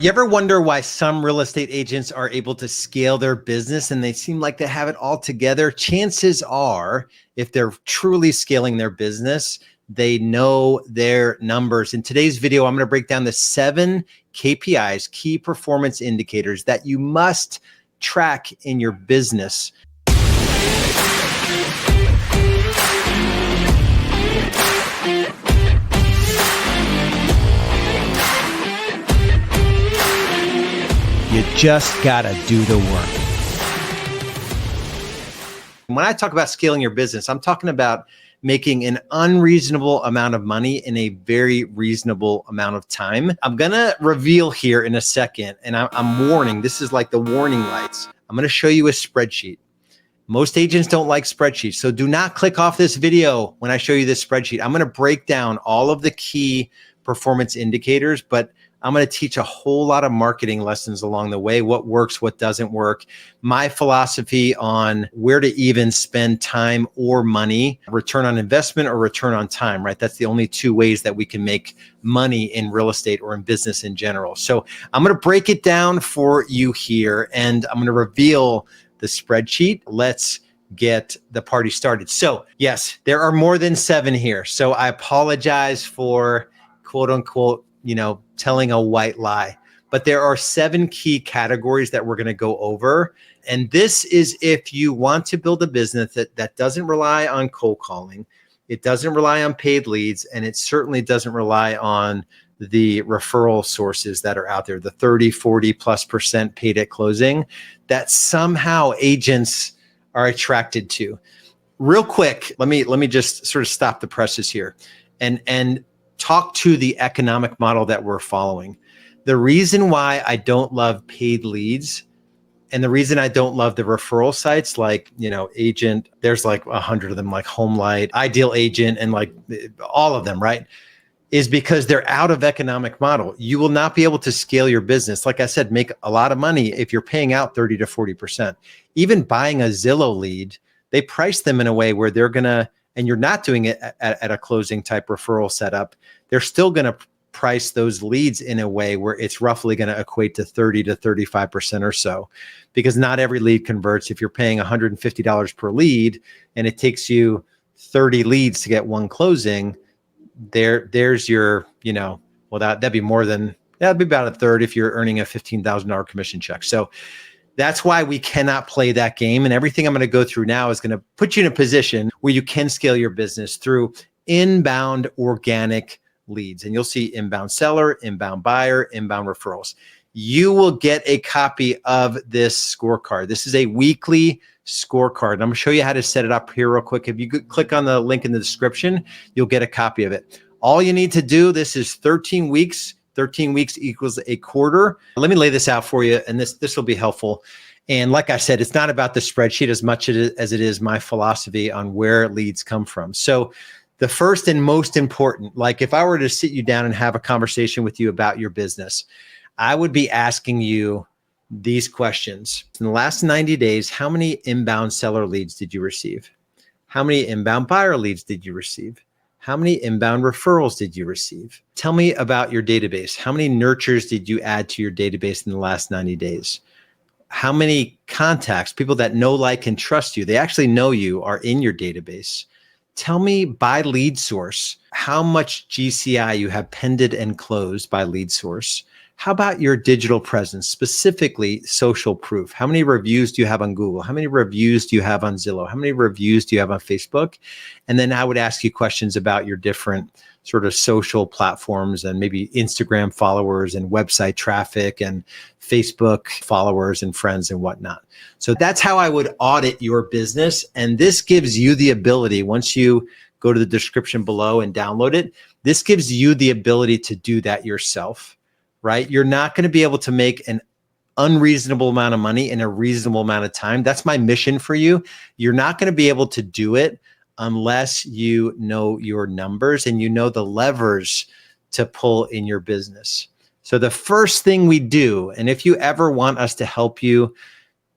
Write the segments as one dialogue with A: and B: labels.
A: You ever wonder why some real estate agents are able to scale their business and they seem like they have it all together? Chances are, if they're truly scaling their business, they know their numbers. In today's video, I'm going to break down the 7 KPIs, key performance indicators that you must track in your business. You just gotta do the work. When I talk about scaling your business, I'm talking about making an unreasonable amount of money in a very reasonable amount of time. I'm gonna reveal here in a second, and I'm warning, this is like the warning lights. I'm gonna show you a spreadsheet. Most agents don't like spreadsheets, so do not click off this video when I show you this spreadsheet. I'm gonna break down all of the key performance indicators, but I'm going to teach a whole lot of marketing lessons along the way, what works, what doesn't work, my philosophy on where to even spend time or money, return on investment or return on time, right? That's the only 2 ways that we can make money in real estate or in business in general. So I'm going to break it down for you here, and I'm going to reveal the spreadsheet. Let's get the party started. So yes, there are more than 7 here. So I apologize for quote unquote, telling a white lie. But there are 7 key categories that we're going to go over. And this is if you want to build a business that doesn't rely on cold calling, it doesn't rely on paid leads, and it certainly doesn't rely on the referral sources that are out there, the 30-40+% paid at closing that somehow agents are attracted to. Real quick, let me just sort of stop the presses here and talk to the economic model that we're following. The reason why I don't love paid leads and the reason I don't love the referral sites like, Agent, there's like 100 of them, like HomeLight, Ideal Agent, and like all of them, right? Is because they're out of economic model. You will not be able to scale your business. Like I said, make a lot of money if you're paying out 30 to 40%. Even buying a Zillow lead, they price them in a way where they're gonna, and you're not doing it at a closing type referral setup, they're still going to price those leads in a way where it's roughly going to equate to 30 to 35% or so, because not every lead converts. If you're paying $150 per lead and it takes you 30 leads to get one closing, there's your, that'd be more than, that'd be about a third if you're earning a $15,000 commission check. So that's why we cannot play that game. And everything I'm going to go through now is going to put you in a position where you can scale your business through inbound organic leads. And you'll see inbound seller, inbound buyer, inbound referrals. You will get a copy of this scorecard. This is a weekly scorecard. And I'm going to show you how to set it up here real quick. If you click on the link in the description, you'll get a copy of it. All you need to do, this is 13 weeks. 13 weeks equals a quarter. Let me lay this out for you, and this will be helpful. And like I said, it's not about the spreadsheet as much as it is my philosophy on where leads come from. So the first and most important, like if I were to sit you down and have a conversation with you about your business, I would be asking you these questions. In the last 90 days, how many inbound seller leads did you receive? How many inbound buyer leads did you receive? How many inbound referrals did you receive? Tell me about your database. How many nurtures did you add to your database in the last 90 days? How many contacts, people that know, like, and trust you, they actually know you, are in your database? Tell me by lead source, how much GCI you have pended and closed by lead source. How about your digital presence, specifically social proof? How many reviews do you have on Google? How many reviews do you have on Zillow? How many reviews do you have on Facebook? And then I would ask you questions about your different sort of social platforms and maybe Instagram followers and website traffic and Facebook followers and friends and whatnot. So that's how I would audit your business. And this gives you the ability, once you go to the description below and download it, this gives you the ability to do that yourself. Right? You're not going to be able to make an unreasonable amount of money in a reasonable amount of time. That's my mission for you. You're not going to be able to do it unless you know your numbers and you know the levers to pull in your business. So the first thing we do, and if you ever want us to help you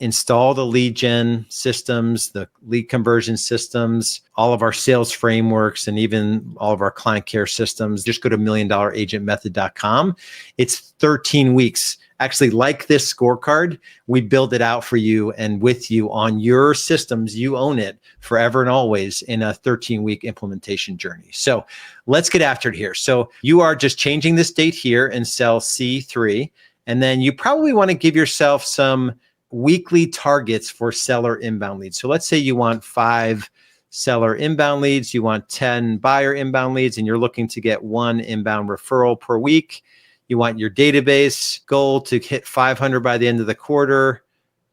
A: install the lead gen systems, the lead conversion systems, all of our sales frameworks, and even all of our client care systems. Just go to million-dollar-agent-method.com. It's 13 weeks. Actually, like this scorecard, we build it out for you and with you on your systems. You own it forever and always in a 13-week implementation journey. So let's get after it here. So you are just changing this date here in cell C3. And then you probably want to give yourself some weekly targets for seller inbound leads. So let's say you want 5 seller inbound leads, you want 10 buyer inbound leads, and you're looking to get 1 inbound referral per week. You want your database goal to hit 500 by the end of the quarter.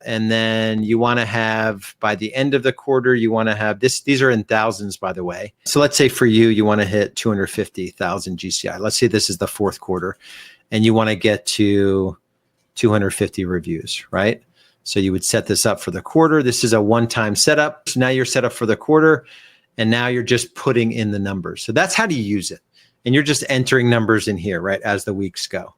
A: And then you want to have, by the end of the quarter, you want to have this. These are in thousands, by the way. So let's say for you, you want to hit 250,000 GCI. Let's say this is the 4th quarter and you want to get to 250 reviews, right? So you would set this up for the quarter. This is a one-time setup. So now you're set up for the quarter and now you're just putting in the numbers. So that's how to use it. And you're just entering numbers in here, right, as the weeks go.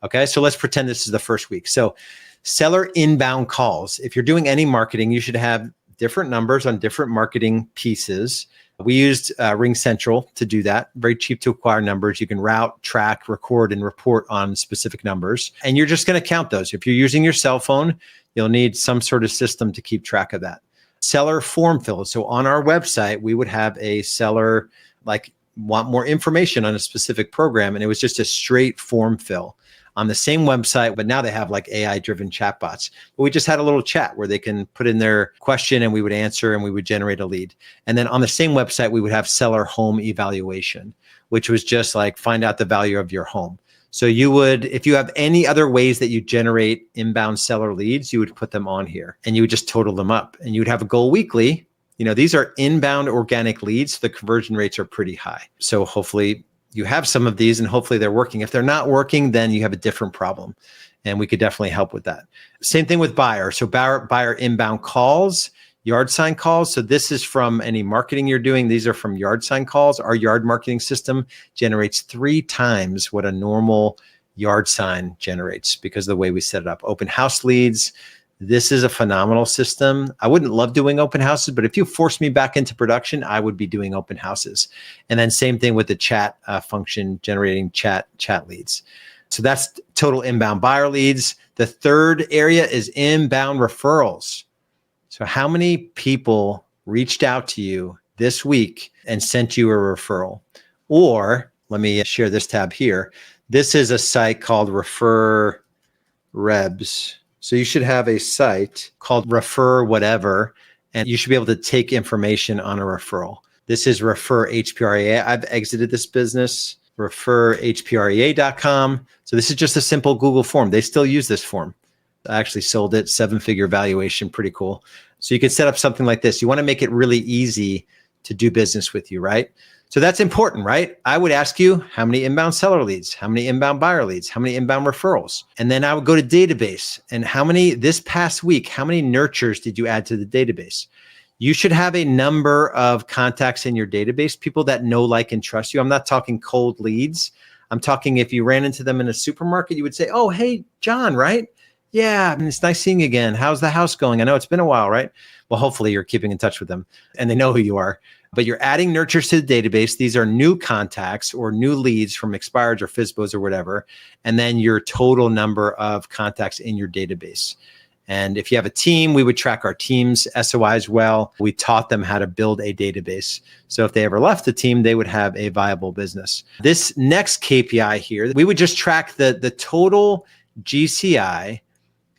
A: Okay, so let's pretend this is the first week. So seller inbound calls. If you're doing any marketing, you should have different numbers on different marketing pieces. We used Ring Central to do that. Very cheap to acquire numbers. You can route, track, record, and report on specific numbers. And you're just going to count those. If you're using your cell phone, you'll need some sort of system to keep track of that. Seller form fill. So on our website, we would have a seller want more information on a specific program. And it was just a straight form fill on the same website, but now they have like AI-driven chatbots. But we just had a little chat where they can put in their question and we would answer and we would generate a lead. And then on the same website, we would have seller home evaluation, which was just like find out the value of your home. So you would, if you have any other ways that you generate inbound seller leads, you would put them on here and you would just total them up and you would have a goal weekly. You know, these are inbound organic leads. So the conversion rates are pretty high. So hopefully you have some of these and hopefully they're working. If they're not working, then you have a different problem and we could definitely help with that. Same thing with buyer. So buyer inbound calls, yard sign calls. So this is from any marketing you're doing. These are from yard sign calls. Our yard marketing system generates 3 times what a normal yard sign generates because of the way we set it up. Open house leads. This is a phenomenal system. I wouldn't love doing open houses, but if you force me back into production, I would be doing open houses. And then same thing with the chat function, generating chat leads. So that's total inbound buyer leads. The third area is inbound referrals. So how many people reached out to you this week and sent you a referral? Or let me share this tab here. This is a site called Refer Rebs. So you should have a site called Refer Whatever, and you should be able to take information on a referral. This is Refer HPREA. I've exited this business, referhprea.com. So this is just a simple Google form. They still use this form. I actually sold it, 7-figure valuation, pretty cool. So you can set up something like this. You want to make it really easy to do business with you, right? So that's important, right? I would ask you how many inbound seller leads, how many inbound buyer leads, how many inbound referrals. And then I would go to database and this past week, how many nurtures did you add to the database? You should have a number of contacts in your database, people that know, like, and trust you. I'm not talking cold leads. I'm talking if you ran into them in a supermarket, you would say, oh, hey, John, right? Yeah, it's nice seeing you again. How's the house going? I know it's been a while, right? Well, hopefully you're keeping in touch with them and they know who you are. But you're adding nurtures to the database. These are new contacts or new leads from expireds or FSBOs or whatever. And then your total number of contacts in your database. And if you have a team, we would track our team's SOIs well. We taught them how to build a database. So if they ever left the team, they would have a viable business. This next KPI here, we would just track the total GCI,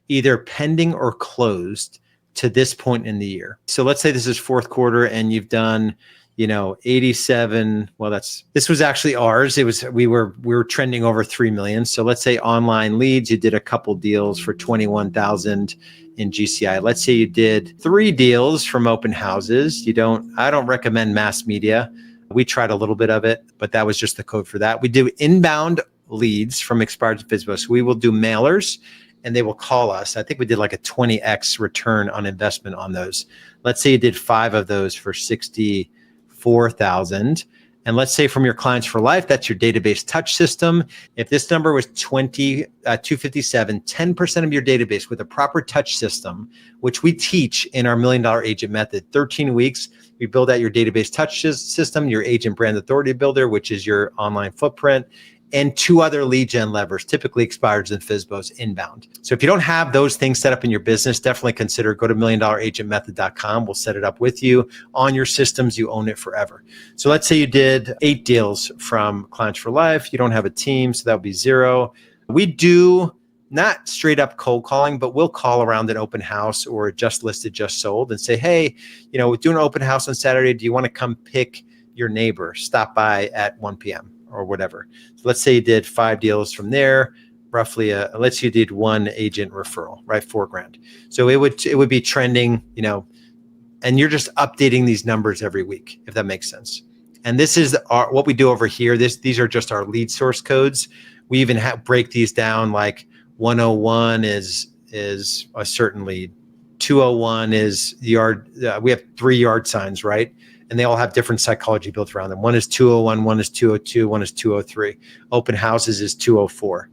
A: either pending or closed, to this point in the year. So let's say this is 4th quarter and you've done, 87. Well, this was actually ours. We were trending over 3 million. So let's say online leads, you did a couple deals for 21,000 in GCI. Let's say you did 3 deals from open houses. I don't recommend mass media. We tried a little bit of it, but that was just the code for that. We do inbound leads from expired FSBO. So we will do mailers and they will call us. I think we did like a 20x return on investment on those. Let's say you did 5 of those for 64,000. And let's say from your Clients for Life, that's your database touch system. If this number was 257, 10% of your database with a proper touch system, which we teach in our $1 Million Agent Method, 13 weeks, we build out your database touch system, your agent brand authority builder, which is your online footprint, and 2 other lead gen levers, typically expireds and FSBOs inbound. So if you don't have those things set up in your business, definitely consider go to $1millionagentmethod.com. We'll set it up with you on your systems. You own it forever. So let's say you did 8 deals from Clients for Life. You don't have a team, so that would be 0. We do not straight up cold calling, but we'll call around an open house or just listed, just sold and say, hey, we're doing an open house on Saturday. Do you want to come pick your neighbor? Stop by at 1 p.m. or whatever. So let's say you did 5 deals from there, roughly, let's say you did 1 agent referral, right? $4,000. So it would be trending, and you're just updating these numbers every week, if that makes sense. And this is what we do over here. These are just our lead source codes. We even break these down, like 101 is a certain lead. 201 is yard. We have 3 yard signs, right? And they all have different psychology built around them. One is 201, one is 202, one is 203. Open houses is 204.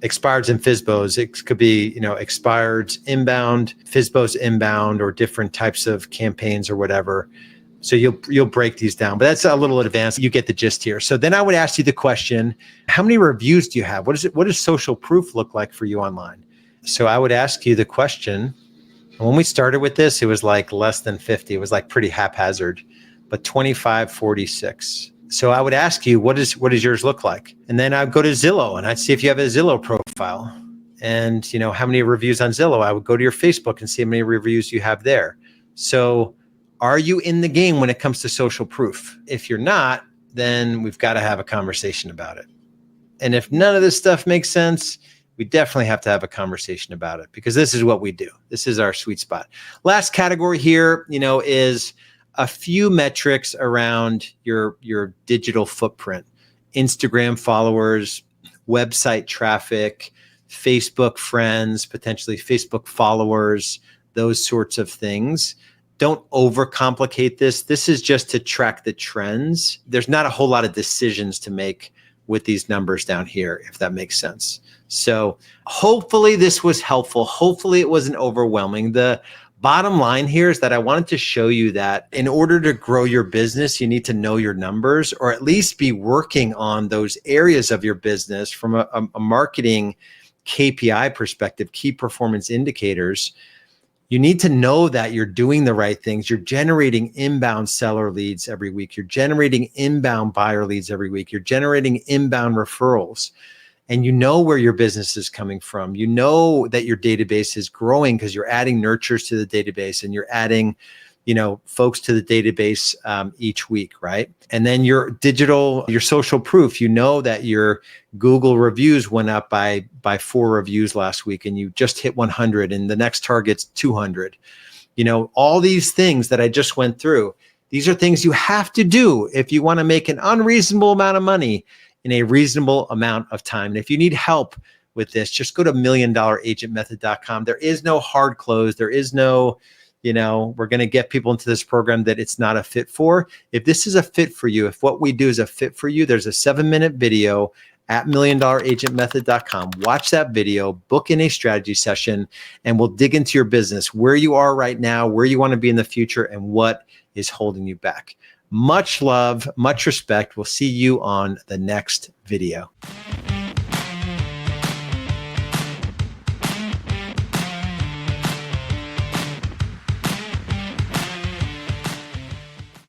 A: Expireds and FSBOs, it could be, expireds inbound, FSBOs inbound, or different types of campaigns or whatever. So you'll break these down, but that's a little advanced. You get the gist here. So then I would ask you the question, how many reviews do you have? What does social proof look like for you online? So I would ask you the question. When we started with this, it was like less than 50. It was like pretty haphazard, but 25, 46. So I would ask you, what does yours look like? And then I'd go to Zillow and I'd see if you have a Zillow profile and how many reviews on Zillow. I would go to your Facebook and see how many reviews you have there. So are you in the game when it comes to social proof? If you're not, then we've got to have a conversation about it. And if none of this stuff makes sense, we definitely have to have a conversation about it because this is what we do. This is our sweet spot. Last category here, is a few metrics around your digital footprint, Instagram followers, website traffic, Facebook friends, potentially Facebook followers, those sorts of things. Don't overcomplicate this. This is just to track the trends. There's not a whole lot of decisions to make with these numbers down here, if that makes sense. So hopefully this was helpful. Hopefully it wasn't overwhelming. The bottom line here is that I wanted to show you that in order to grow your business, you need to know your numbers or at least be working on those areas of your business from a marketing KPI perspective, key performance indicators. You need to know that you're doing the right things. You're generating inbound seller leads every week. You're generating inbound buyer leads every week. You're generating inbound referrals. And you know where your business is coming from. You know that your database is growing because you're adding nurtures to the database and you're adding, folks to the database each week, right? And then your social proof, that your Google reviews went up by 4 reviews last week and you just hit 100 and the next target's 200. All these things that I just went through, these are things you have to do if you want to make an unreasonable amount of money in a reasonable amount of time. And if you need help with this, just go to $1millionagentmethod.com. There is no hard close. There is no, we're going to get people into this program that it's not a fit for. If this is a fit for you, if what we do is a fit for you, there's a 7-minute video at $1millionagentmethod.com. Watch that video, book in a strategy session, and we'll dig into your business, where you are right now, where you want to be in the future, and what is holding you back. Much love, much respect. We'll see you on the next video.